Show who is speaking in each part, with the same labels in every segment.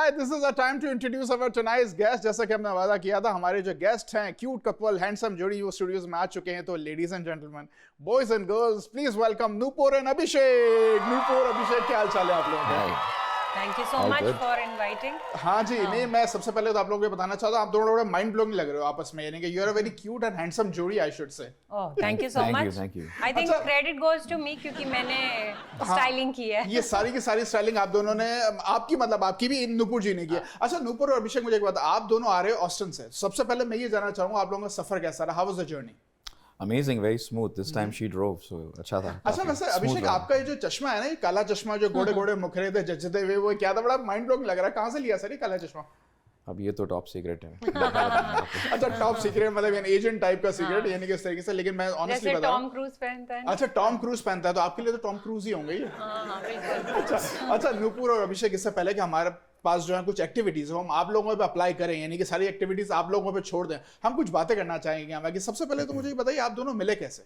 Speaker 1: right, this is our time to introduce our tonight's guest. जैसा कि हमने वादा किया था, हमारे जो गेस्ट हैं, क्यूट कपल, हैंडसम जोड़ी, वो स्टूडियोज में आ चुके हैं. तो ladies and gentleman, boys and girls, please welcome Nupur and Abhishek. Nupur, Abhishek, क्या हाल चाल है आप लोगों का?
Speaker 2: Thank you so much for inviting.
Speaker 1: हाँ जी, नहीं, मैं सबसे पहले तो आप लोगों को बताना चाहता हूँ, आप दोनों बड़े माइंड ब्लोइंग लग रहे हो आपस में, यानी कि you are a very cute and handsome जोड़ी, I should say.
Speaker 2: Oh, thank you so much.
Speaker 3: Thank you.
Speaker 2: I think credit goes to me क्योंकि मैंने स्टाइलिंग की है.
Speaker 1: ये सारी की सारी स्टाइलिंग आप दोनों ने, आपकी मतलब आपकी भी नूपुर जी ने की है. अच्छा नूपुर और अभिषेक, मुझे एक बात, आप दोनों आ रहे हो ऑस्टिन से. सबसे पहले मैं ये जानना चाहूंगा आप लोगों का सफर कैसा रहा? How was the journey?
Speaker 3: Amazing, very smooth. This time she drove, so अच्छा था.
Speaker 1: अच्छा, वैसे अभिषेक, आपका ये जो चश्मा है ना, ये काला चश्मा जो गोड़े गोड़े मुखरे थे जचते हुए, वो क्या था? बड़ा माइंड ब्लोइंग लग रहा है. कहाँ से लिया सर ये काला चश्मा?
Speaker 3: अब ये तो टॉप सीक्रेट है.
Speaker 1: अच्छा, टॉप सीक्रेट मतलब यानी एजेंट टाइप का सीक्रेट, यानी कि इस तरीके से. लेकिन मैं ऑनेस्टली बता रहा हूं,
Speaker 2: टॉम क्रूज पहनता है.
Speaker 1: अच्छा, टॉम क्रूज पहनता है, तो आपके लिए तो टॉम क्रूज ही होंगे ये.
Speaker 2: हाँ, बिल्कुल.
Speaker 1: अच्छा नूपुर और अभिषेक, इससे पहले कि हमारे पास जो है कुछ एक्टिविटीज हम आप लोगों पे अप्लाई करें, यानी कि सारी एक्टिविटीज आप लोगों पे छोड़ दें, हम कुछ बातें करना चाहेंगे यहाँ पे. सबसे पहले तो मुझे ये बताइए, आप दोनों मिले कैसे?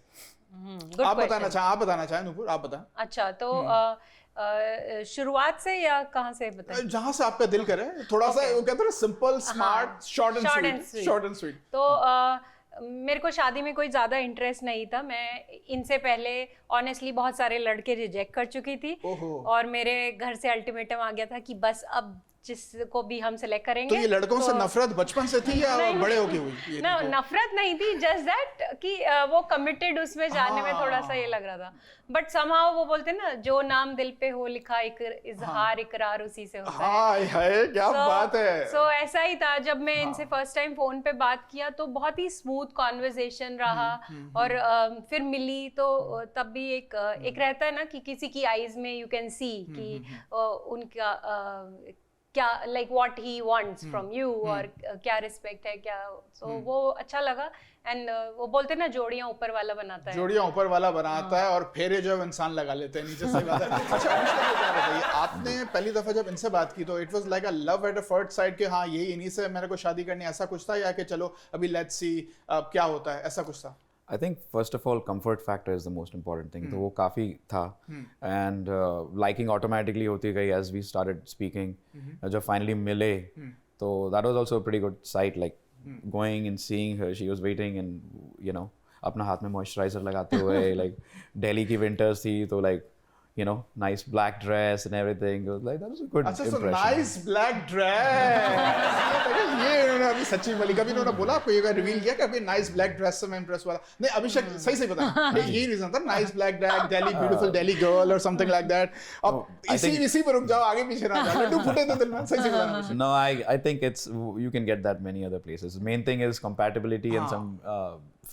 Speaker 1: आप बताना चाहें नूपुर, आप बताएं.
Speaker 2: अच्छा, तो शुरुआत से या कहाँ से बताएं?
Speaker 1: जहाँ से आपका दिल करे, थोड़ा सा वो कहते हैं simple, smart, short and sweet.
Speaker 2: तो मेरे को शादी में कोई ज्यादा इंटरेस्ट नहीं था. मैं इनसे पहले ऑनेस्टली बहुत सारे लड़के रिजेक्ट कर चुकी थी. और मेरे घर से अल्टीमेटम आ गया था कि बस अब जिसको भी हम सिलेक्ट करेंगे.
Speaker 1: तो ये लड़कों से नफरत बचपन से थी या बड़े होके हुई?
Speaker 2: ना, नफरत नहीं थी, जस्ट दैट कि वो कमिटेड उसमें जाने में थोड़ा सा ये लग रहा था. बट समहाउ वो बोलते ना, जो नाम दिल पे हो लिखा, इजहार इकरार उसी से होता है.
Speaker 1: हाय, क्या बात है.
Speaker 2: सो ऐसा ही था. जब मैं इनसे फर्स्ट टाइम फोन पे बात किया तो बहुत ही स्मूथ कॉन्वर्सेशन रहा. और फिर मिली तो तब भी एक रहता है ना कि किसी की आईज में यू कैन सी कि उनका क्या, like what he wants from you, और क्या रिस्पेक्ट है, क्या. सो वो अच्छा लगा. एंड वो बोलते हैं ना, जोड़ियां ऊपर वाला बनाता है.
Speaker 1: जोड़ियां ऊपर वाला बनाता है और फेरे जो इंसान लगा लेते हैं नीचे से. बात है. अच्छा अभिषेक, क्या बताइए, आपने पहली दफा जब इनसे बात की तो it was like a love at a first sight कि हाँ ये इन्हीं से मेरे को शादी करनी, ऐसा कुछ था, या कि चलो अभी लेट्स सी क्या होता है, ऐसा कुछ था?
Speaker 3: I think first of all, comfort factor is the most important thing. तो वो काफी था. And liking automatically होती गई as we started speaking. जब finally मिले, तो that was also a pretty good sight. Like going and seeing her, she was waiting and you know अपना हाथ में moisturizer लगाते हुए, like Delhi की winters थी, तो like you know, nice black dress and everything. It was like, that was a good impression.
Speaker 1: So nice black dress. ये उन्होंने अभी सच्ची बोली. कभी उन्होंने बोला आपको, ये रिवील किया कि अभी नाइस ब्लैक ड्रेस से मैं इंप्रेस हुआ? नहीं अभिषेक, सही बता, यही रीजन था, nice black dress, Delhi beautiful Delhi girl और समथिंग लाइक दैट. अब इसी पर रुक जाओ, आगे पीछे ना जाओ. लड्डू फूटे तो दिल में. सही बताना.
Speaker 3: No, I think it's, you can get that many other places. Main thing is compatibility and some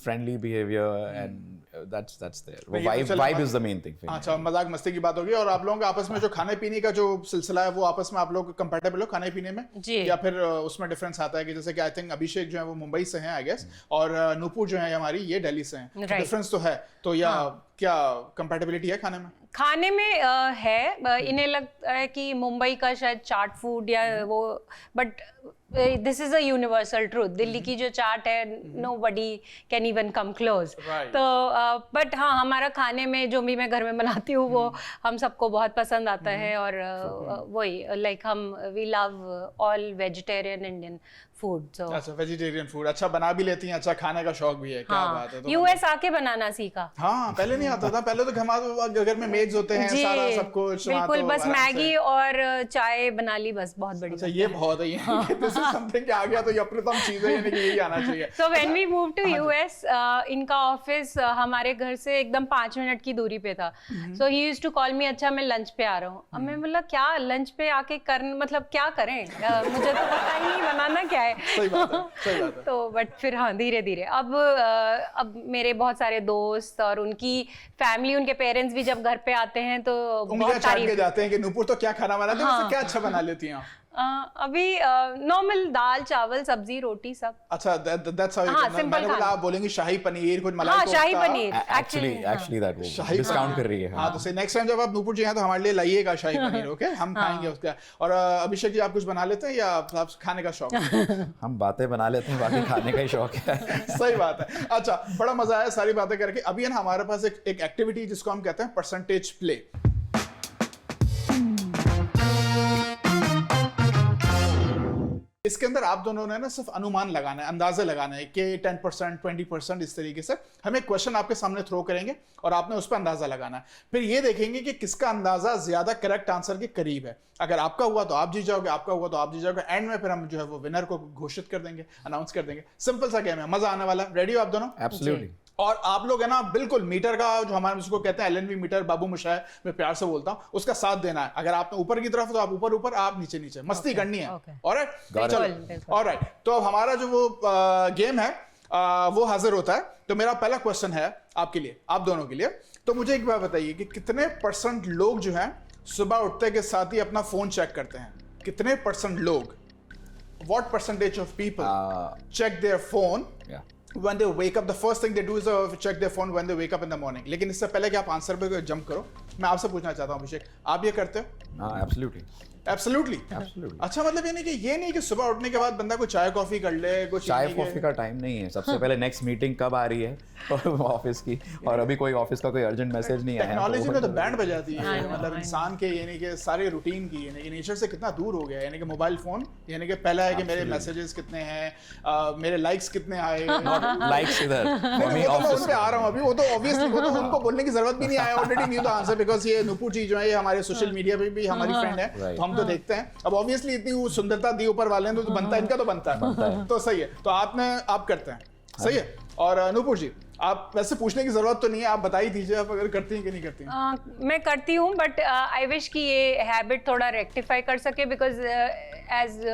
Speaker 3: friendly behavior, and that's there. Vibe is the main thing.
Speaker 1: अच्छा, मजाक मस्ती की बात होगी. और आप लोगों के आपस में जो खाने पीने का जो सिलसिला है, वो आपस में आप लोग कंपैटिबल हो खाने पीने में, या फिर उसमें डिफरेंस आता है? कि जैसे कि आई थिंक अभिषेक जो है वो मुंबई से हैं आई गेस, और नूपुर जो है हमारी ये दिल्ली से हैं. डिफरेंस तो है, तो या क्या कंपैटिबिलिटी है खाने में?
Speaker 2: खाने में है. इन्हें लगता है कि मुंबई का शायद चाट फूड या वो, but this is a universal truth. Delhi की जो चाट है, nobody can even come close. तो बट हाँ, हमारा खाने में जो भी मैं घर में बनाती हूँ वो हम सबको बहुत पसंद आता है. और वही लाइक हम we love all vegetarian Indian food. So
Speaker 1: अच्छा, वेजिटेरियन फूड अच्छा बना भी लेती हैं. अच्छा, खाने का शौक भी है. क्या बात है.
Speaker 2: यूएस आके बनाना सीखा.
Speaker 1: हाँ, पहले नहीं आता था. पहले तो हमारे घर में मेड्स होते हैं, सारा सब कुछ.
Speaker 2: बिल्कुल, बस मैगी और चाय बना ली, बस. बहुत बड़ी.
Speaker 1: अच्छा, ये बहुत है. दिस इज समथिंग कि आ गया तो ये अप्रथम चीज है, यानी कि यही आना चाहिए.
Speaker 2: So when we move to US, इनका ऑफिस हमारे घर से एकदम 5 मिनट की दूरी पे था. So he used to call me, अच्छा मैं लंच पे आ रहा हूँ. अब मैं बोला क्या लंच पे आके मतलब क्या करें, मुझे तो पता ही नहीं बनाना क्या है.
Speaker 1: सही बात है.
Speaker 2: तो बट फिर हाँ, धीरे धीरे अब मेरे बहुत सारे दोस्त और उनकी फैमिली, उनके पेरेंट्स भी जब घर पे आते हैं तो बहुत तारीफ
Speaker 1: जाते हैं कि नूपुर तो क्या खाना बनाते हैं. वैसे क्या अच्छा बना लेती हैं?
Speaker 2: अभी नॉर्मल दाल चावल सब्जी रोटी सब.
Speaker 1: अच्छा, that's how you can. मैंने बोला आप बोलेंगे शाही पनीर, कुछ मलाई कोफ्ता.
Speaker 2: शाही पनीर.
Speaker 3: Actually that वो डिस्काउंट कर रही है.
Speaker 1: हाँ, तो से नेक्स्ट टाइम जब आप नूपुर जी हैं तो हमारे लिए लाइएगा शाही पनीर. ओके, हम खाएंगे उसका. और अभिषेक जी, आप कुछ बना लेते हैं या आप खाने का शौक?
Speaker 3: हम बातें बना लेते हैं, बाकी खाने का ही शौक है.
Speaker 1: सही बात है. अच्छा, बड़ा मजा आया सारी बातें करके. अभी है ना हमारे पास एक एक्टिविटी जिसको हम कहते हैं परसेंटेज प्ले. इसके अंदर आप दोनों ने ना सिर्फ अनुमान लगाना है, अंदाजे लगाना है कि 10%, 20% इस तरीके से हम एक क्वेश्चन आपके सामने थ्रो करेंगे और आपने उस पर अंदाजा लगाना है। फिर ये देखेंगे कि किसका अंदाजा ज्यादा करेक्ट आंसर के करीब है। अगर आपका हुआ तो आप जीत जाओगे, आपका हुआ तो आप जीत जाओगे। एंड में फिर हम जो है वो विनर को घोषित कर देंगे, अनाउंस कर देंगे। सिंपल सा गेम है, मजा आने वाला है। रेडी हो आप दोनों?
Speaker 3: एब्सोल्युटली।
Speaker 1: और आप लोग है ना बिल्कुल मीटर का जो हमारे उसको कहते हैं एलएनवी मीटर, बाबू मुशाय मैं प्यार से बोलता हूं, उसका साथ देना है। अगर आपने ऊपर की तरफ तो आप ऊपर ऊपर, आप नीचे नीचे, मस्ती करनी है। ऑलराइट, चलो ऑलराइट। तो अब हमारा जो वो गेम है वो हाजिर होता है। तो मेरा पहला क्वेश्चन है आपके लिए, आप दोनों के लिए। तो मुझे एक बात बताइए कि कितने % लोग जो हैं सुबह उठते के साथ ही अपना फोन चेक करते हैं? कितने % लोग? What percentage of people check their phone when they wake up? The first thing they do is check their phone when they wake up in the morning. लेकिन इससे पहले कि आप आंसर पे जंप करो, मैं आपसे पूछना चाहता हूँ अभिषेक, आप ये करते हो?
Speaker 3: हाँ, एब्सोल्युटली।
Speaker 1: एब्सोल्युटली। अच्छा, मतलब ये नहीं कि सुबह उठने के बाद बंदा को चाय कॉफी कर ले, कुछ
Speaker 3: चाय कॉफी का टाइम नहीं है। सबसे पहले नेक्स्ट मीटिंग कब आ रही है ऑफिस की, और अभी कोई ऑफिस का कोई अर्जेंट मैसेज नहीं आया।
Speaker 1: टेक्नोलॉजी में तो बैंड बजाती है, मतलब इंसान के यानी कि सारे रूटीन की यानी कि नेचर से कितना दूर हो गया। यानी कि मोबाइल फोन, यानी कि पहला है कि मेरे मैसेजेस कितने हैं, मेरे लाइक्स कितने आए।
Speaker 3: लाइक्स इधर
Speaker 1: ऑफिस पे आ रहा हूं अभी, वो तो ऑब्वियसली वो तो उनको बोलने की जरूरत भी नहीं है, already knew the answer, because ये नुपुर जी जो है ये हमारे सोशल मीडिया पे भी हमारी फ्रेंड है, तो हम तो देखते हैं। अब ऑब्वियसली इतनी सुंदरता दी ऊपर वाले ने तो बनता है, इनका तो बनता है, तो सही है। तो आप करते हैं, सही है। और नुपुर जी, आप वैसे पूछने की जरूरत तो नहीं है, आप बता ही दीजिए आप अगर करती हैं कि नहीं करती हैं।
Speaker 2: मैं करती हूँ, बट आई विश कि ये हैबिट थोड़ा रेक्टिफाई कर सके, बिकॉज एज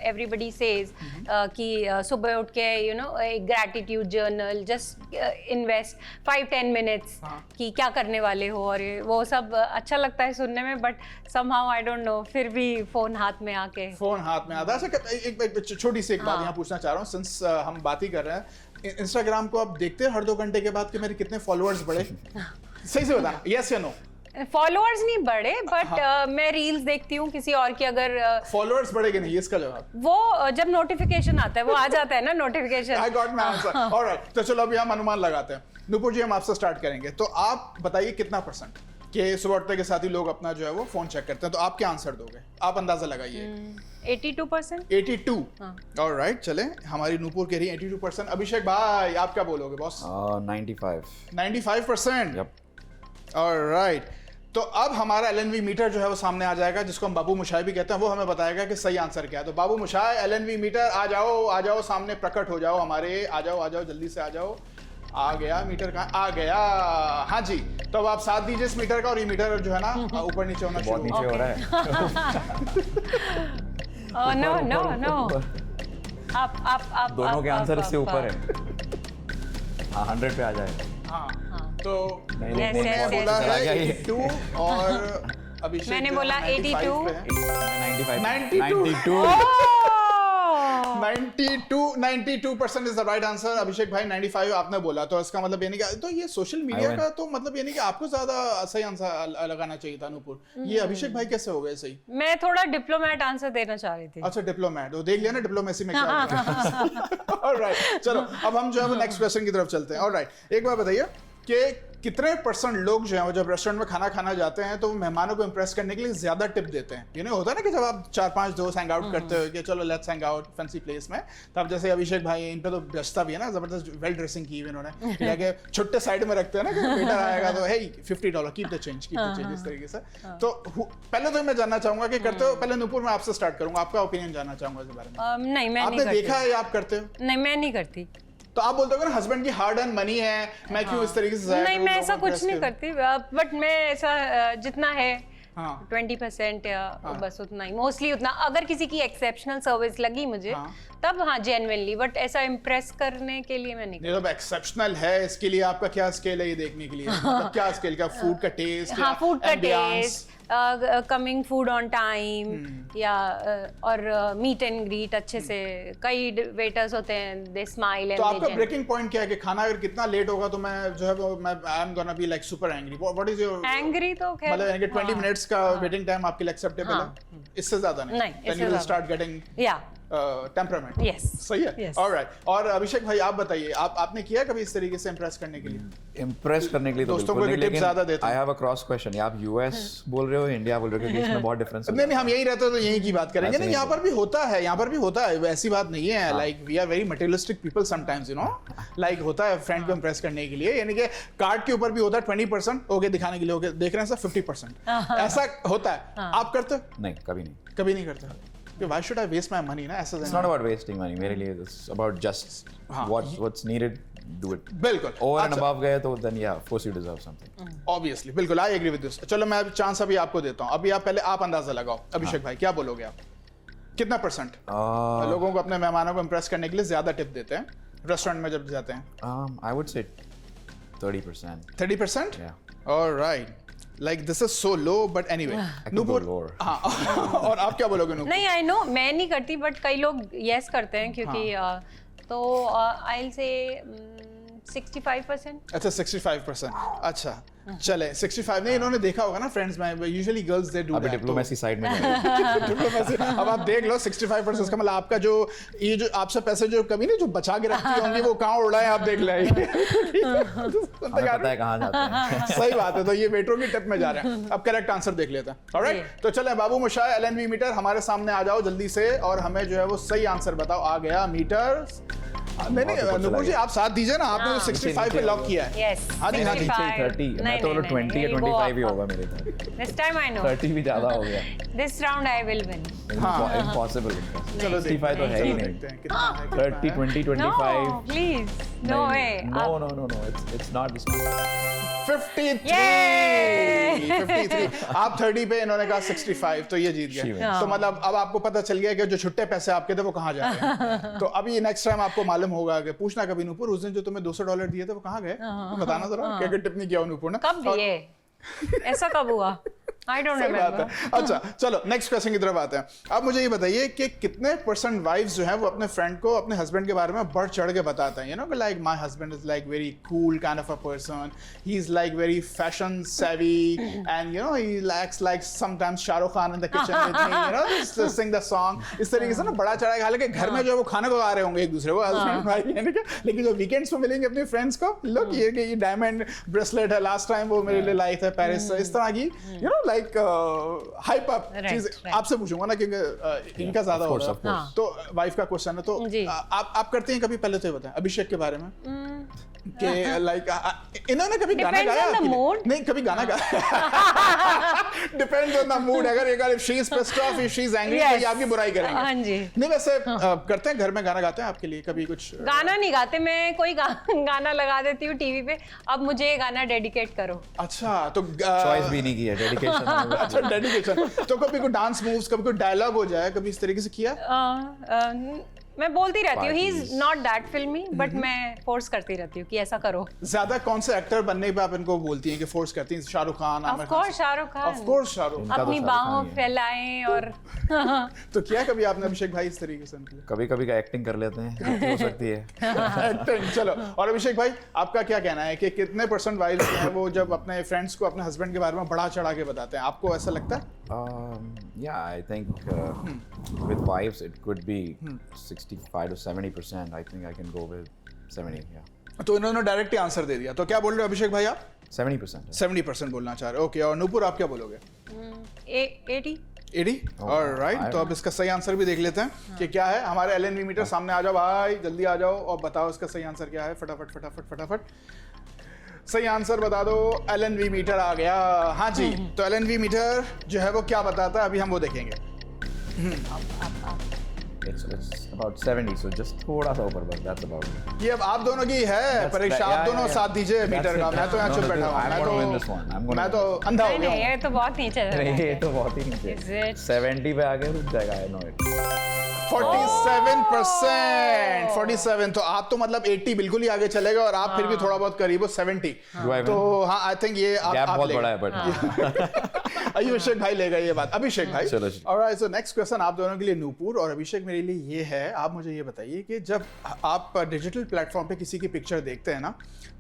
Speaker 2: एवरीबडी सेज कि सुबह उठ के एक gratitude journal, just invest 5-10 minutes कि क्या करने वाले हो, और वो सब अच्छा लगता है सुनने में, but somehow I don't know, फिर भी फोन हाथ में आता है।
Speaker 1: एक छोटी सी एक बात यहाँ पूछना चाह रहा हूँ, सिंस हम बात ही कर रहे हैं, इंस्टाग्राम को आप देखते हैं हर 2 घंटे के बाद कि मेरे कितने फॉलोअर्स बढ़े? सही से बताना, यस या नो?
Speaker 2: फॉलोअर्स नहीं बढ़े, बट मैं रील्स देखती हूँ किसी और की, अगर
Speaker 1: फॉलोअर्स बढ़ेगे नहीं, इसका जवाब
Speaker 2: वो जब नोटिफिकेशन आता है, वो आ जाता है ना notification.
Speaker 1: I got my answer. Alright, तो चलो अभी हम अनुमान लगाते हैं। नुपुर जी, हम आपसे स्टार्ट करेंगे, तो आप बताइए कितना % कि सुबह उठते के साथ ही लोग अपना जो है वो फोन चेक करते हैं, तो आप क्या आंसर दोगे? आप अंदाजा लगाइए।
Speaker 2: 82%।
Speaker 1: 82। ऑलराइट, चले, हमारी नुपुर कह रही है 82%। अभिषेक भाई, आप क्या बोलोगे बॉस? 95%। ऑलराइट, तो अब हमारा एलएनवी मीटर जो है वो सामने आ जाएगा, जिसको हम बाबू मुशाय भी कहते हैं। वो हमें बताएगा कि सही आंसर क्या है। तो बाबू मुशाय, एलएनवी मीटर आ जाओ सामने, प्रकट हो जाओ हमारे, आ जाओ जल्दी से आ जाओ। आ गया मीटर, कहाँ आ गया? हाँ जी, तो अब आप साथ दीजिए इस मीटर का, और ये मीटर जो है ना ऊपर नीचे होना शुरू
Speaker 3: नीचे हो रहा है।
Speaker 2: नो आप
Speaker 3: दोनों के आंसर इससे ऊपर है। हाँ, 100 पे आ जाएगा।
Speaker 1: हाँ, तो
Speaker 2: मैंने
Speaker 1: बोला है 82 और अभिषेक
Speaker 2: मैंने बोला 82
Speaker 1: 92% इज द राइट आंसर। अभिषेक भाई 95 आपने बोला, तो इसका मतलब ये नहीं कि तो ये सोशल मीडिया का तो मतलब ये नहीं कि आपको ज्यादा सही आंसर लगाना चाहिए था नुपुर। ये अभिषेक भाई कैसे हो गए सही?
Speaker 2: मैं थोड़ा डिप्लोमेट आंसर देना चाह रही थी।
Speaker 1: अच्छा, डिप्लोमेट, वो देख लिया ना डिप्लोमेसी में क्या है। ऑलराइट, चलो अब हम जो है वो नेक्स्ट क्वेश्चन की तरफ चलते हैं। ऑलराइट, एक बार बताइए कि कितने % लोग जो हैं वो जब रेस्टोरेंट में खाना खाना जाते हैं तो मेहमानों को इंप्रेस करने के लिए ज्यादा टिप देते हैं? ये नहीं होता ना कि जब आप 4-5 दोस्त हैंग आउट करते हो कि चलो let's hang out fancy place में, तब जैसे अभिषेक भाई, इन पे तो व्यवस्था भी है ना, जबरदस्त वेल ड्रेसिंग की हुई इन्होंने, कि छुट्टे साइड में रखते हैं ना कि वेटर आएगा तो हे $50 कीप द चेंज इस तरीके से। तो पहले तो मैं जानना चाहूंगा कि करते हो? पहले नुपुर मैं आपसे स्टार्ट करूंगा, आपका ओपिनियन जानना चाहूंगा इस बारे में।
Speaker 2: नहीं, मैं
Speaker 1: आपने देखा है या आप करते हो?
Speaker 2: नहीं, मैं नहीं करती।
Speaker 1: तो आप बोलते हो ना हस्बैंड की हार्ड अर्न मनी है, मैं क्यों इस तरीके से?
Speaker 2: नहीं, मैं ऐसा कुछ नहीं करती, बट मैं ऐसा जितना है 20% या बस उतना ही, मोस्टली उतना। अगर किसी की एक्सेप्शनल सर्विस लगी मुझे तब हाँ जेन्युइनली, बट ऐसा इम्प्रेस करने के लिए मैं नहीं।
Speaker 1: तो एक्सेप्शनल है, इसके लिए आपका क्या स्केल है ये देखने के लिए? मतलब क्या स्केल, क्या फूड का टेस्ट?
Speaker 2: हाँ, फूड का taste, coming food on time, या और मीट एंड ग्रीट अच्छे से। कई वेटर्स होते हैं, दे स्माइल।
Speaker 1: तो आपका ब्रेकिंग पॉइंट क्या है कि खाना अगर कितना लेट होगा तो मैं जो है वो मैं I am gonna be like super angry? What is your
Speaker 2: angry? तो खैर
Speaker 1: मतलब यानी कि 20 मिनट्स का वेटिंग टाइम आपके लिए एक्सेप्टेबल है? इससे ज्यादा नहीं?
Speaker 2: नहीं,
Speaker 1: then you will start getting
Speaker 2: या
Speaker 1: टेम्परामेंट।
Speaker 2: Yes.
Speaker 1: सही है।
Speaker 2: Yes.
Speaker 1: ऑलराइट। और अभिषेक भाई आप बताइए, आपने किया कभी इस तरीके से इम्प्रेस करने के लिए?
Speaker 3: इम्प्रेस करने के लिए तो
Speaker 1: दोस्तों
Speaker 3: बिल्कुल
Speaker 1: को
Speaker 3: नहीं,
Speaker 1: टिप ज्यादा देते
Speaker 3: I have a cross question. आप यूएस बोल रहे हो, इंडिया बोल रहे हो, क्योंकि इसमें बहुत डिफरेंस है।
Speaker 1: नहीं हम यही रहते तो यही की बात करेंगे।
Speaker 3: ऐसे
Speaker 1: नहीं,
Speaker 3: नहीं
Speaker 1: यहाँ पर भी होता है, यहाँ पर भी होता है, ऐसी बात नहीं है। Like we are very materialistic people sometimes, you know, like होता है फ्रेंड को इम्प्रेस करने के लिए, यानी कि कार्ड के ऊपर भी होता है 20% ओके दिखाने के लिए, ओके देख रहे हैं सर 50%, ऐसा होता है। आप करते हो?
Speaker 3: नहीं, कभी नहीं।
Speaker 1: कभी नहीं करते। Why should I waste my money? ना ऐसा
Speaker 3: It's not about wasting money. मेरे लिए it's about just what's needed, do it.
Speaker 1: बिल्कुल।
Speaker 3: Over and above गए तो then yeah, of course you deserve something.
Speaker 1: Obviously, बिल्कुल, I agree with this. चलो मैं अब चांस अभी आपको देता हूँ। अभी आप पहले आप अंदाजा लगाओ। अभिषेक भाई क्या बोलोगे आप? कितना परसेंट लोगों को अपने मेहमानों को इम्प्रेस करने के लिए ज्यादा टिप देते हैं रेस्टोरेंट में जब जाते हैं?
Speaker 3: I would say 30%.
Speaker 1: 30%?
Speaker 3: Yeah.
Speaker 1: All right. Like this is so low, but anyway.
Speaker 3: I could go lower.
Speaker 1: हाँ और आप क्या बोलोगे नूपुर?
Speaker 2: नहीं, आई नो मैं नहीं करती, बट कई लोग यस करते हैं क्योंकि तो आई विल से 65%।
Speaker 1: अच्छा 65%। अच्छा चले 65 नहीं, इन्होंने देखा होगा ना फ्रेंड्स में, यूजुअली गर्ल्स दे डू
Speaker 3: अभी
Speaker 1: दैट।
Speaker 3: डिप्लोमेसी साइड में जाएगा।
Speaker 1: डिप्लोमेसी। अब आप देख लो 65% का मतलब आपका जो ये जो आपसे पैसे जो कभी नहीं जो बचा के रखती होंगी वो कहाँ उड़ाए आप देख ले।
Speaker 3: हमें पता है कहाँ जाते हैं।
Speaker 1: सही बात है। तो ये वेटरों की टिप में जा रहे हैं। अब करेक्ट आंसर देख लेते हैं। ऑलराइट, तो चले बाबू मुशाय एलएनवी मीटर हमारे सामने आ जाओ जल्दी से और हमें जो है वो सही आंसर बताओ। आ गया मीटर। नहीं नुपुर जी आप साथ दीजिए ना, आपने तो 65 पे लॉक किया है।
Speaker 2: यस,
Speaker 1: हाँ जी, हाँ जी।
Speaker 3: 30 मैं तो 20 या 25 ही होगा मेरे ख्याल।
Speaker 2: दिस टाइम आई नो
Speaker 3: 30 भी ज्यादा हो गया।
Speaker 2: This round I will win.
Speaker 3: Impossible.
Speaker 1: चलो
Speaker 3: 65 तो है ही नहीं।
Speaker 1: देखते हैं कितना है, कितना
Speaker 3: 30
Speaker 1: है।
Speaker 3: 20
Speaker 2: no
Speaker 3: 25
Speaker 2: please, no way.
Speaker 3: No, it's not this much.
Speaker 1: 53 आप 30 पे, इन्होंने कहा 65, तो ये जीत
Speaker 3: She
Speaker 1: गए।
Speaker 3: wins.
Speaker 1: तो मतलब अब आपको पता चल गया कि जो छुट्टे पैसे आपके थे वो कहाँ जा रहे हैं। तो अभी ये नेक्स्ट टाइम आपको मालूम होगा कि पूछना कभी नूपुर उस दिन जो तुम्हें $200 दिए थे वो कहाँ गए, तो बताना जरा क्या टिप नहीं किया नूपुर ने।
Speaker 2: कब दिए? ऐसा कब हुआ? आई डोंट
Speaker 1: सही बात
Speaker 2: रिमेम्बर।
Speaker 1: है। अच्छा चलो नेक्स्ट क्वेश्चन की तरफ आते हैं। अब मुझे ये बताइए कि कितने % वाइफ्स जो हैं वो अपने फ्रेंड को अपने हस्बैंड के बारे में बढ़ चढ़ के बताते हैं, you know, like my husband is like very cool kind of a person, he is like very fashion savvy and you know he lacks like sometimes Shahrukh Khan in the kitchen with me, you know, sing the song. इस तरीके से ना बड़ा चढ़ा के, हालांकि घर में जो है वो खाना को आ रहे होंगे एक दूसरे को हस्बैंड वाइफ, यानी कि, लेकिन जो वीकेंड्स में मिलेंगे अपने फ्रेंड्स को, लोग ये डायमंड ब्रेसलेट है, लास्ट टाइम वो मेरे लिए लाई थे पेरिस से, इस तरह की you know like hype up चीज। आपसे पूछूंगा ना क्योंकि इनका ज्यादा हो रहा है, तो वाइफ का क्वेश्चन है, तो आप करते हैं कभी? पहले तो ये बताएं अभिषेक के बारे में कि लाइक इन्होंने कभी गाना गाया आपके लिए? नहीं कभी गाना गाया। Depends on the mood. अगर if she is pissed off, if she is angry, तो ये आपकी बुराई करेंगे।
Speaker 2: हाँ जी।
Speaker 1: नहीं वैसे करते हैं घर में गाना गाते हैं आपके लिए कभी? कुछ
Speaker 2: गाना नहीं गाते, मैं कोई गाना लगा देती हूँ टीवी पे, अब मुझे ये गाना डेडिकेट करो।
Speaker 1: अच्छा तो
Speaker 3: चॉइस भी नहीं की है, डेडिकेशन।
Speaker 1: अच्छा डेडिकेशन। तो कभी कोई डांस मूव्स, कभी कोई डायलॉग हो जाए, कभी इस तरीके से किया?
Speaker 2: मैं बोलती रहती हूँ, ही इज नॉट दैट फिल्मी, बट मैं फोर्स करती रहती हूँ कि ऐसा करो।
Speaker 1: ज्यादा कौन से एक्टर बनने पे आप इनको बोलती हैं कि फोर्स करती हैं? Shahrukh Khan, Aamir
Speaker 2: of course Shahrukh Khan,
Speaker 1: of course Shahrukh.
Speaker 2: अपनी बाहों फैलाएं और
Speaker 1: तो क्या कभी आपने अभिषेक भाई इस तरीके से उनके लिए?
Speaker 3: कभी का एक्टिंग कर लेते हैं, हो सकती है
Speaker 1: एक्टिंग। चलो, और अभिषेक भाई आपका क्या कहना है कि कितने % वाइफ्स हैं वो जब अपने फ्रेंड्स को अपने हस्बैंड के बारे में बढ़ा चढ़ा के बताते हैं? आपको ऐसा लगता है?
Speaker 3: Yeah, I think with wives it could be 65 to 70%. I think I can go with 70. Yeah.
Speaker 1: तो इन्होंने डायरेक्ट आंसर दे दिया, तो क्या बोल रहे हो अभिषेक भाई आप?
Speaker 3: 70%.
Speaker 1: 70% बोलना चाह रहे हो। ओके, और नूपुर आप क्या बोलोगे? 80? ऑलराइट, तो अब इसका सही आंसर भी देख लेते हैं कि क्या है। हमारे एलएनवी मीटर सामने आ जाओ भाई, जल्दी आ जाओ और बताओ इसका सही आंसर क्या है। फटाफट फटाफट फटाफट सही आंसर बता दो। एलएनवी मीटर आ गया। हाँ जी, तो एलएनवी मीटर जो है वो क्या बताता है अभी हम वो देखेंगे।
Speaker 3: It's about 70, so just थोड़ा सा ऊपर बस, that's about it.
Speaker 1: ये अब आप दोनों की है परीक्षा, आप दोनों साथ दीजिए मीटर का। मैं तो यहाँ चुप बैठा हूँ, मैं तो अंधा हो गया हूँ।
Speaker 2: ये तो बहुत नीचे है।
Speaker 3: ये तो बहुत ही नीचे है। 70 पे आगे रुक जाएगा, I know it.
Speaker 1: 47%। तो आप तो मतलब 80 बिल्कुल ही आगे चलेगा और आप फिर भी थोड़ा बहुत करीब हो 70। तो हाँ आई थिंक ये आप
Speaker 3: बहुत
Speaker 1: लेंगे।
Speaker 3: बड़ा है बट
Speaker 1: अभिषेक भाई ले गए ये बात। अभिषेक भाई,
Speaker 3: चलो।
Speaker 1: ऑलराइट, सो नेक्स्ट क्वेश्चन आप दोनों के लिए नूपुर और अभिषेक मेरे लिए ये है, आप मुझे ये बताइए कि जब आप डिजिटल प्लेटफॉर्म पे किसी की पिक्चर देखते हैं ना,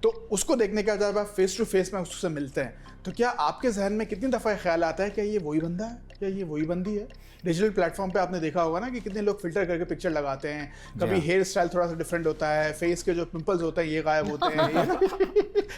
Speaker 1: तो उसको देखने के बाद जब आप फेस टू फेस में उससे मिलते हैं, तो क्या आपके जहन में कितनी दफ़ा ख्याल आता है क्या ये वही बंदा है, क्या ये वही बंदी है? डिजिटल प्लेटफॉर्म पे आपने देखा होगा ना कि कितने लोग फिल्टर करके पिक्चर लगाते हैं, कभी हेयर स्टाइल थोड़ा सा डिफरेंट होता है, फेस के जो पिंपल्स होते हैं ये गायब होते हैं, ये ना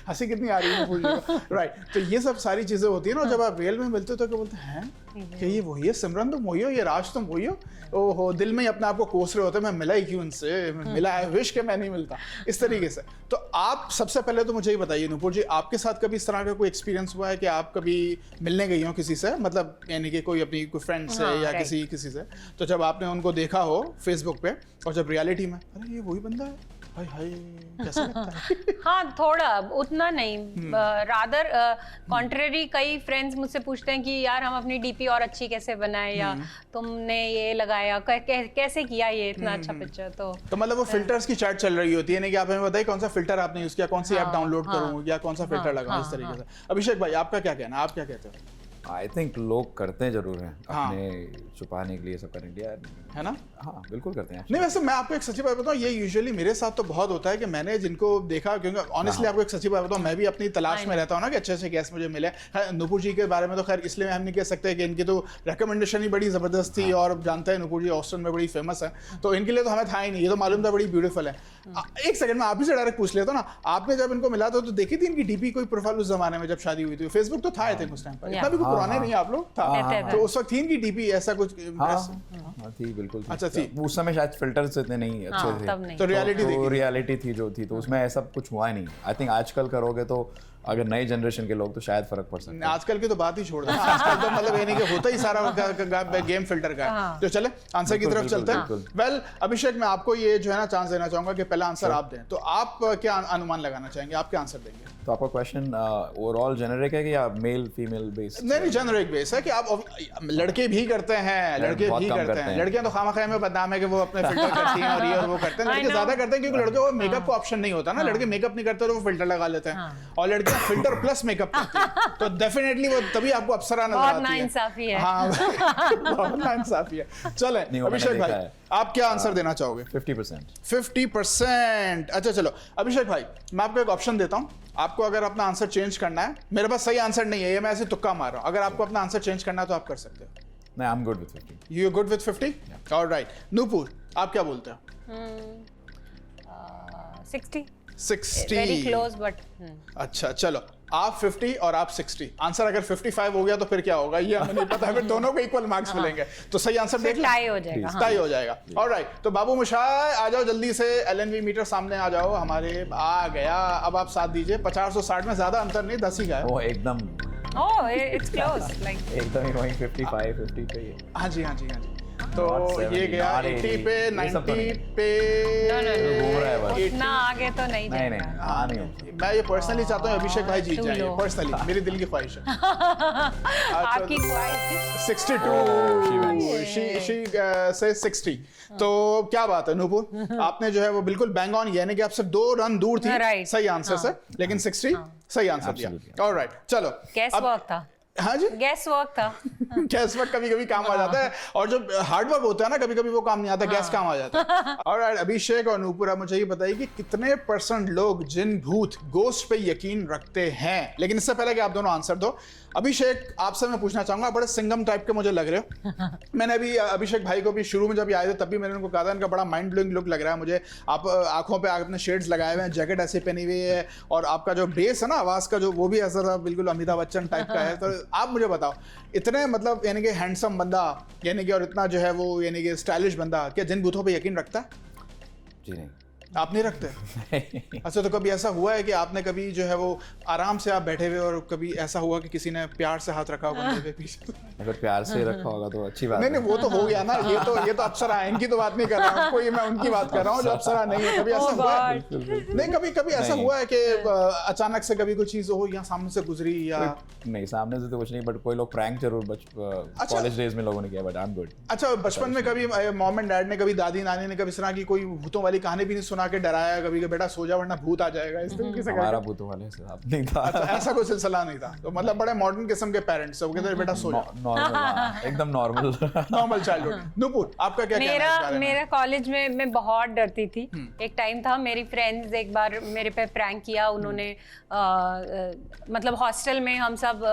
Speaker 1: हंसी कितनी आ रही है, राइट। तो ये सब सारी चीज़ें होती है ना, जब आप रियल में मिलते हो तो क्या बोलते हैं कि ये वही है, सिमरन तुम वही हो, ये राज तुम वही हो, ओहो, दिल में ही अपने आप को कोस रहे होते हैं, मैं मिला ही क्यों उनसे, मिला है, विश के मैं नहीं मिलता, इस तरीके से। तो आप सबसे पहले तो मुझे ये बताइए नूपुर जी, आपके साथ कभी इस तरह का कोई एक्सपीरियंस हुआ है कि आप कभी मिलने गई हो किसी से, मतलब यानी कि कोई अपनी कोई फ्रेंड से या किसी से, तो जब आपने उनको देखा हो फेसबुक पे और जब रियलिटी में अरे ये वही बंदा है, हाय हाय कैसा लगता है?
Speaker 2: हाँ, थोड़ा, उतना नहीं, रादर कॉन्ट्रेरी। कई फ्रेंड्स मुझसे पूछते हैं कि यार हम अपनी डीपी और अच्छी कैसे बनाए, या तुमने ये लगाया कैसे किया ये इतना अच्छा पिक्चर। तो
Speaker 1: मतलब वो फिल्टर्स की चैट चल रही होती है ना कि आप हमें बताइए कौन सा फिल्टर आपने यूज किया, कौन सी ऐप डाउनलोड करूं या कौन सा फिल्टर लगाऊं, इस तरीके से। अभिषेक भाई आपका क्या कहना है, आप क्या कहते हो?
Speaker 3: आई थिंक लोग करते हैं जरूर हैं अपने छुपाने के लिए, सब करने के लिए,
Speaker 1: है ना?
Speaker 3: हाँ बिल्कुल करते हैं।
Speaker 1: नहीं, वैसे मैं आपको एक सच्ची बात बताऊं, ये यूजुअली मेरे साथ तो बहुत होता है कि मैंने जिनको देखा, क्योंकि ऑनेस्टली आपको एक सच्ची बात बताऊं, मैं भी अपनी तलाश में रहता हूं ना कि अच्छे से गेस्ट मुझे मिले। नूपुर जी के बारे में तो खैर इसलिए हम नहीं कह सकते कि इनकी तो रिकमेंडेशन ही बड़ी ज़बरदस्त थी, और जानते हैं नूपुर जी ऑस्टिन में बड़ी फेमस है, तो इनके लिए तो हमें था ही नहीं, ये तो मालूम था बड़ी ब्यूटीफुल है। एक सेकंड में आप ही से डायरेक्ट पूछ लेता ना, आपने जब इनको मिला तो देखी थी इनकी डीपी कोई प्रोफाइल उस जमाने में जब शादी हुई थी? फेसबुक तो था आई थिंक उस टाइम पर, इतना भी कोई पुराने नहीं आप लोग, था तो उस वक्त थी इनकी डीपी ऐसा कुछ?
Speaker 3: थी बिल्कुल,
Speaker 1: अच्छा थी,
Speaker 3: उस समय शायद फिल्टर्स इतने नहीं अच्छे थे,
Speaker 1: तो रियलिटी
Speaker 3: थी जो थी, तो उसमें ऐसा कुछ हुआ ही नहीं। आई थिंक आजकल करोगे तो अगर नई जनरेशन के लोग तो शायद फर्क पड़ सकता है।
Speaker 1: आजकल की तो बात ही छोड़ दो, आजकल तो मतलब ये नहीं कि होता ही सारा गेम फिल्टर का है। तो चले आंसर की तरफ चलते हैं। वेल अभिषेक, मैं आपको ये जो है ना चांस देना चाहूंगा कि पहला आंसर आप दें, तो आप क्या अनुमान लगाना चाहेंगे, आप क्या आंसर देंगे?
Speaker 3: तो आपका क्वेश्चन ओवरऑल जेनरिक है कि या मेल फीमेल बेस्ड?
Speaker 1: नहीं, जेनरिक बेस है कि आप लड़के भी करते हैं, लड़कियां तो खामखा में बदनाम है कि वो अपने फिल्टर करती हैं और ये और वो करते हैं, लड़के ज्यादा करते हैं क्योंकि लड़के वो मेकअप का ऑप्शन नहीं होता ना, लड़के मेकअप नहीं करते तो वो फिल्टर लगा लेते हैं, और लड़कियां फिल्टर प्लस मेकअप करती हैं, तो डेफिनेटली वो तभी आपको अप्सरा नजर आती है।
Speaker 2: बहुत नाइंसाफी है।
Speaker 1: हाँ बहुत नाइंसाफी है। चले अभिषेक भाई, आप क्या आंसर देना चाहोगे?
Speaker 3: 50%।
Speaker 1: 50%। अच्छा चलो अभिषेक भाई, मैं आपको एक ऑप्शन देता हूँ, आपको अगर अपना आंसर चेंज करना है, मेरे पास सही आंसर नहीं है, ये मैं ऐसे तुक्का मार रहा हूँ, अगर आपको अपना आंसर चेंज करना है तो आप कर सकते हो।
Speaker 3: नहीं, I am good with 50।
Speaker 1: You are good with 50? Alright. Nupur, आप क्या बोलते हो?
Speaker 2: 60।
Speaker 1: 60।
Speaker 2: Very close but.
Speaker 1: अच्छा चलो, आप 50 और आप 60। आंसर अगर 55 हो गया तो फिर क्या होगा ये हमें नहीं पता है, फिर दोनों को इक्वल मार्क्स मिलेंगे, तो सही आंसर देख लो,
Speaker 2: टाई हो जाएगा।
Speaker 1: टाई हो जाएगा। ऑलराइट, तो बाबू मुशाय आ जाओ जल्दी से, एलएनवी मीटर सामने आ जाओ हमारे, आ गया। अब आप साथ दीजिए, 50 और 60 में ज्यादा अंतर नहीं, 10 ही का है।
Speaker 3: वो एकदम
Speaker 2: इट्स क्लोज, लाइक
Speaker 3: एकदम ही वही 55 50 पे ही।
Speaker 1: हाँ जी हाँ जी हाँ जी। तो ये गया 80 पे, 90 पे,
Speaker 3: घूम रहा है बस।
Speaker 2: इतना आगे तो नहीं
Speaker 3: नहीं
Speaker 2: जाएगा।
Speaker 3: नहीं,
Speaker 1: मैं ये पर्सनली चाहता हूँ अभिषेक भाई जीत जाए, पर्सनली मेरी दिल की ख्वाहिश है।
Speaker 2: आपकी ख्वाहिश।
Speaker 1: 62, she says 60। तो क्या बात है नूपुर, आपने जो है वो बिल्कुल बैंग ऑन, यानी कि आप सिर्फ 2 रन दूर थी सही आंसर से, लेकिन 60 सही आंसर दिया। ऑलराइट चलो,
Speaker 2: गैस वर्क था।
Speaker 1: हाँ जी,
Speaker 2: गैस वर्क था।
Speaker 1: गैस वर्क कभी कभी काम आ जाता है, और जो हार्ड वर्क होता है ना कभी कभी वो काम नहीं आता, गैस काम आ जाता है। और अभिषेक और नूपुर, आप मुझे ये बताइए कि कितने % लोग जिन भूत गोस्ट पे यकीन रखते हैं? लेकिन इससे पहले कि आप दोनों आंसर दो, अभिषेक आपसे मैं पूछना चाहूंगा, बड़े सिंगम टाइप के मुझे लग रहे हो। मैंने अभी अभिषेक भाई को भी शुरू में जब आए थे तब भी मैंने उनको कहा था, इनका बड़ा माइंड ब्लोइंग लुक लग रहा है मुझे, आप आंखों पे आपने शेड्स लगाए हुए हैं, जैकेट ऐसे पहनी हुई है, और आपका जो बेस है ना आवाज का जो, वो भी ऐसा बिल्कुल अमिताभ बच्चन टाइप का है। तो आप मुझे बताओ, इतने मतलब यानी कि हैंडसम बंदा, यानी कि और इतना जो है वो यानी कि स्टाइलिश बंदा, क्या जिन भूतों पे यकीन रखता है?
Speaker 3: जी नहीं,
Speaker 1: आप नहीं रखते? अच्छा, तो कभी ऐसा हुआ है कि आपने कभी जो है वो आराम से आप बैठे हुए और कभी ऐसा हुआ कि किसी ने प्यार से हाथ रखा होगा कंधे पे पीछे?
Speaker 3: अगर प्यार से रखा होगा तो अच्छी बात
Speaker 1: नहीं
Speaker 3: है।
Speaker 1: नहीं, वो तो हो गया ना, ये तो अप्सरा है, इनकी तो बात नहीं कर रहा हूँ, कोई मैं उनकी बात कर रहा हूँ जो अप्सरा नहीं है। कभी ऐसा हुआ है? नहीं, कभी ऐसा हुआ है कि अचानक से कभी कोई चीज हो या सामने से गुजरी या?
Speaker 3: नहीं, सामने से तो कुछ नहीं, बट कोई लोग प्रैंक जरूर कॉलेज डेज में लोगों ने किया, बट आई एम गुड।
Speaker 1: अच्छा, बचपन में कभी मॉम एंड डैड ने, कभी दादी नानी ने कभी इस तरह की कोई भूतों वाली कहानी भी नहीं सुना बना के डराया कभी कि बेटा सो जा वरना भूत आ जाएगा, इस तरीके से?
Speaker 3: हमारा भूतों वाले हिसाब नहीं था।
Speaker 1: अच्छा, ऐसा कोई सिलसिला नहीं था, तो मतलब बड़े मॉडर्न किस्म के पेरेंट्स, वो कहते हैं बेटा सो जा।
Speaker 3: नॉर्मल, एकदम नॉर्मल।
Speaker 1: Normal childhood. नूपुर, आपका क्या कहना है इस बारे में?
Speaker 2: मेरा कॉलेज में मैं बहुत डरती थी। एक टाइम था, मेरी फ्रेंड्स एक बार मेरे पे प्रैंक किया उन्होंने। मतलब हॉस्टल में हम सब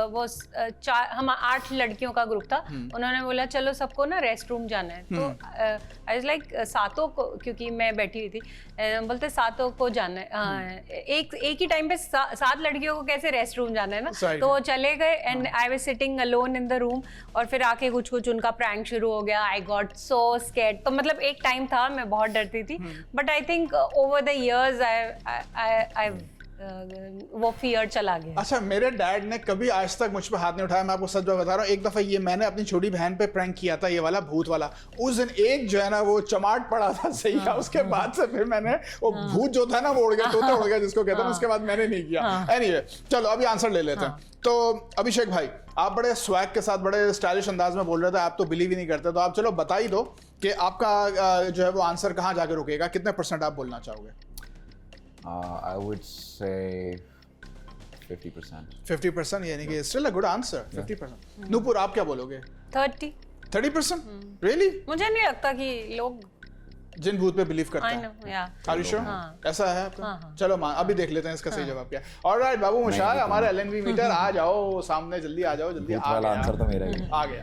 Speaker 2: हम 8 लड़कियों का ग्रुप था। उन्होंने बोला चलो सबको ना रेस्ट रूम जाना है, तो आई वाज लाइक सातों को, क्योंकि मैं बैठी हुई थी, बोलते सातों को जाना है। एक ही टाइम पे 7 लड़कियों को कैसे रेस्ट रूम जाना है ना, तो वो चले गए and I was sitting alone in the room, और फिर आके कुछ उनका प्रैंक शुरू हो गया। I got so scared. तो मतलब एक टाइम था मैं बहुत डरती थी, but I think over the years I वो फियर चला गया।
Speaker 1: अच्छा, मेरे डैड ने कभी आज तक मुझ पे हाथ नहीं उठाया, मैं आपको सच बता रहा हूँ। एक दफा ये मैंने अपनी छोटी बहन पे प्रैंक किया था, ये वाला भूत वाला। उस दिन एक जो है ना वो चमाट पड़ा था, सही था। उसके बाद से फिर मैंने वो भूत जो था ना वो उड़ गया, तोता उड़ गया जिसको कहते हैं, उसके बाद मैंने नहीं किया। एनीवे, चलो अभी आंसर ले लेते हैं। तो अभिषेक भाई, आप बड़े स्वैग के साथ बड़े स्टाइलिश अंदाज में बोल रहे थे, आप तो बिलीव ही नहीं करते, तो आप चलो बता ही दो कि आपका जो है वो आंसर कहाँ जाके रुकेगा, कितने % आप बोलना चाहोगे?
Speaker 3: I would say 50%.
Speaker 1: 50%, यानी कि still a good answer. 50%। Nupur, आप क्या बोलोगे? 30%? रियली?
Speaker 2: मुझे नहीं लगता कि लोग
Speaker 1: जिन भूत पे बिलीव करते हैं। Are you sure? ऐसा है आपका? चलो अभी देख लेते हैं इसका सही जवाब क्या है। ऑलराइट बाबू मुशार, हमारे LNV मीटर आ जाओ सामने, जल्दी आ जाओ, जल्दी।
Speaker 3: भूत वाला आंसर तो मेरा ही है।
Speaker 1: आ गया।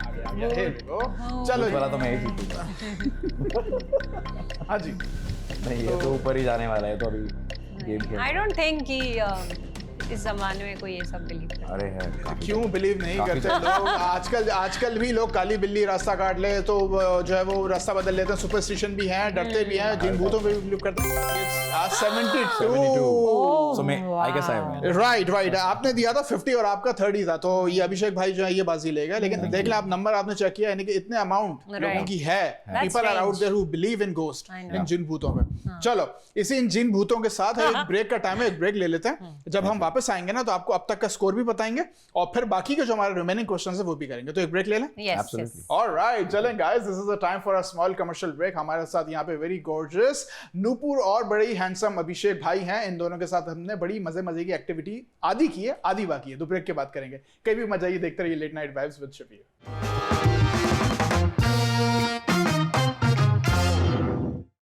Speaker 1: Here we go। चलो
Speaker 3: भूत वाला तो मैं ही जीतूंगा।
Speaker 1: हाँ जी।
Speaker 3: नहीं, ये तो ऊपर ही जाने वाला है, तो अभी गेम खेल।
Speaker 2: आई डोंट थिंक कि इस जमाने में कोई ये सब बिलीव करता है।
Speaker 3: अरे है,
Speaker 1: क्यों बिलीव नहीं करते लोग? आजकल भी लोग काली बिल्ली रास्ता काट ले तो जो है वो रास्ता बदल लेते हैं। सुपरस्टिशन भी हैं, डरते भी हैं, जिन भूतों पे भी बिलीव करते हैं। 72।
Speaker 3: So I guess I win.
Speaker 1: Right. आपने दिया था 50 और आपका 30 था, तो ये अभिषेक भाई जो है ये बाजी लेगा। लेकिन देख लें आप, नंबर आपने चेक किया, यानी कि इतने अमाउंट लोगों की है। People are out there who believe in ghost, in जिन भूतों में। चलो इसी इन जिन भूतों के साथ एक ब्रेक का टाइम है, एक ब्रेक ले लेते हैं। जब हम वापस आएंगे ना तो आपको अब तक का स्कोर भी बताएंगे, और फिर बाकी के जो हमारे रिमेनिंग क्वेश्चंस है वो भी करेंगे। तो एक ब्रेक ले लें।
Speaker 3: Absolutely.
Speaker 1: ऑलराइट, चलें guys, this is the time for a small commercial break. हमारे साथ यहाँ पे वेरी गॉर्जियस नूपुर और बड़े ही हैंडसम अभिषेक भाई हैं। इन दोनों के साथ हमने बड़ी मजे की एक्टिविटी आधी की है, आधी बाकी है, तो ब्रेक के बाद करेंगे। कहीं भी मजा, ये देखते रहिए late night vibes with Shafeer.